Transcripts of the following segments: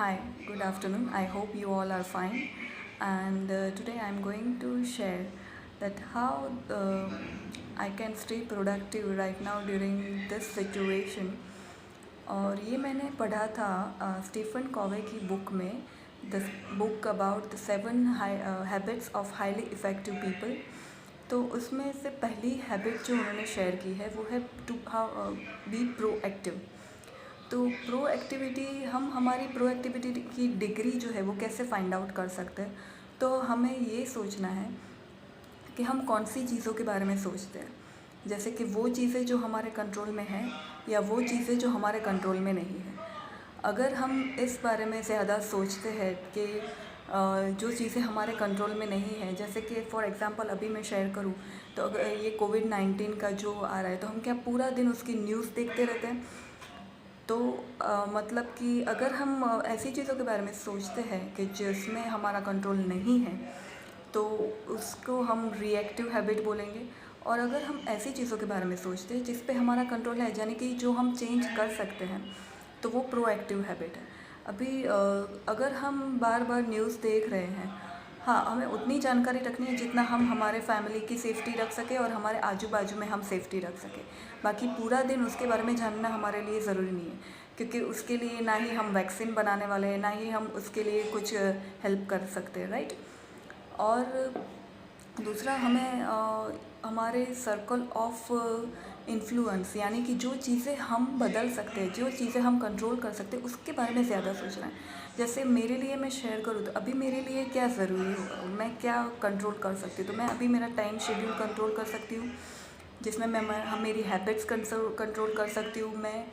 Hi, good afternoon. I hope you all are fine. And today I'm going to share that how I can stay productive right now during this situation. और ये मैंने पढ़ा था Stephen Covey की book में, the book about the 7 habits of highly effective people. तो उसमें से पहली हैबिट जो उन्होंने शेयर की है वो है टू हाउ बी प्रोएक्टिव। तो प्रोएक्टिविटी, हम हमारी प्रोएक्टिविटी की डिग्री जो है वो कैसे फाइंड आउट कर सकते हैं। तो हमें ये सोचना है कि हम कौन सी चीज़ों के बारे में सोचते हैं, जैसे कि वो चीज़ें जो हमारे कंट्रोल में हैं या वो चीज़ें जो हमारे कंट्रोल में नहीं है। अगर हम इस बारे में ज़्यादा सोचते हैं कि जो चीज़ें हमारे कंट्रोल में नहीं है, जैसे कि फॉर एग्ज़ाम्पल अभी मैं शेयर करूँ तो अगर ये कोविड-19 का जो आ रहा है तो हम क्या पूरा दिन उसकी न्यूज़ देखते रहते हैं। तो मतलब कि अगर हम ऐसी चीज़ों के बारे में सोचते हैं कि जिसमें हमारा कंट्रोल नहीं है तो उसको हम रिएक्टिव हैबिट बोलेंगे। और अगर हम ऐसी चीज़ों के बारे में सोचते हैं जिस पे हमारा कंट्रोल है, यानी कि जो हम चेंज कर सकते हैं, तो वो प्रोएक्टिव हैबिट है। अभी अगर हम बार बार न्यूज़ देख रहे हैं, हाँ, हमें उतनी जानकारी रखनी है जितना हम हमारे फैमिली की सेफ़्टी रख सकें और हमारे आजू बाजू में हम सेफ़्टी रख सकें। बाकी पूरा दिन उसके बारे में जानना हमारे लिए ज़रूरी नहीं है, क्योंकि उसके लिए ना ही हम वैक्सीन बनाने वाले हैं, ना ही हम उसके लिए कुछ हेल्प कर सकते हैं, राइट। और दूसरा, हमें हमारे सर्कल ऑफ इन्फ्लुएंस, यानी कि जो चीज़ें हम बदल सकते हैं, जो चीज़ें हम कंट्रोल कर सकते हैं, उसके बारे में ज़्यादा सोचना है। जैसे मेरे लिए मैं शेयर करूँ तो अभी मेरे लिए क्या ज़रूरी होगा, मैं क्या कंट्रोल कर सकती हूँ। तो मैं अभी मेरा टाइम शेड्यूल कंट्रोल कर सकती हूँ, जिसमें हम मेरी हैबिट्स कंट्रोल कर सकती हूँ। मैं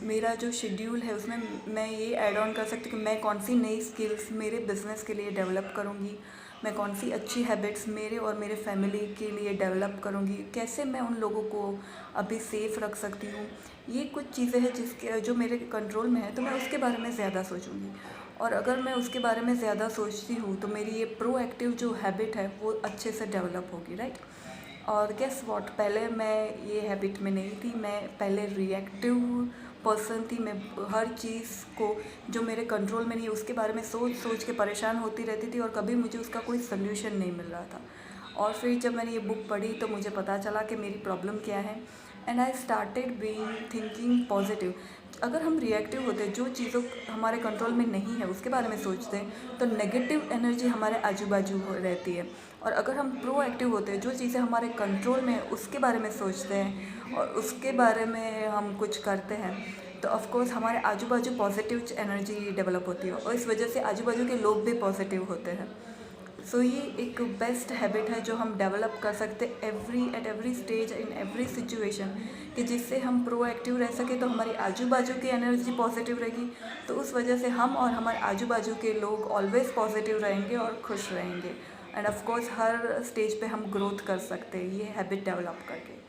मेरा जो शेड्यूल है उसमें मैं ये ऐड ऑन कर सकती हूँ कि मैं कौन सी नई स्किल्स मेरे बिज़नेस के लिए डेवलप करूँगी, मैं कौन सी अच्छी हैबिट्स मेरे और मेरे फैमिली के लिए डेवलप करूँगी, कैसे मैं उन लोगों को अभी सेफ़ रख सकती हूँ। ये कुछ चीज़ें हैं जिसके जो मेरे कंट्रोल में है, तो मैं उसके बारे में ज़्यादा सोचूँगी। और अगर मैं उसके बारे में ज़्यादा सोचती हूँ तो मेरी ये प्रोएक्टिव जो हैबिट है वो अच्छे से डेवलप होगी, राइट। और गेस व्हाट, पहले मैं ये हैबिट में नहीं थी, मैं पहले रिएक्टिव पर्सन थी। मैं हर चीज़ को जो मेरे कंट्रोल में नहीं है उसके बारे में सोच सोच के परेशान होती रहती थी और कभी मुझे उसका कोई सल्यूशन नहीं मिल रहा था। और फिर जब मैंने ये बुक पढ़ी तो मुझे पता चला कि मेरी प्रॉब्लम क्या है, and I started being thinking positive. अगर हम रिएक्टिव होते हैं, जो चीज़ों हमारे कंट्रोल में नहीं है उसके बारे में सोचते हैं, तो नेगेटिव एनर्जी हमारे आजू बाजू रहती है। और अगर हम प्रोएक्टिव होते हैं, जो चीज़ें हमारे कंट्रोल में है उसके बारे में सोचते हैं और उसके बारे में हम कुछ करते हैं, तो ऑफ कोर्स हमारे आजू बाजू पॉजिटिव एनर्जी डेवलप होती है और इस वजह से आजू बाजू के लोग भी पॉजिटिव होते हैं। सो ये एक बेस्ट हैबिट है जो हम डेवलप कर सकते at every stage in every situation, कि जिससे हम प्रोएक्टिव रह सके, तो हमारी आजू बाजू की एनर्जी पॉजिटिव रहेगी, तो उस वजह से हम और हमारे आजू बाजू के लोग ऑलवेज पॉजिटिव रहेंगे और खुश रहेंगे। End of course her stage पे हम ग्रोथ कर सकते हैं ये हैबिट डेवलप करके।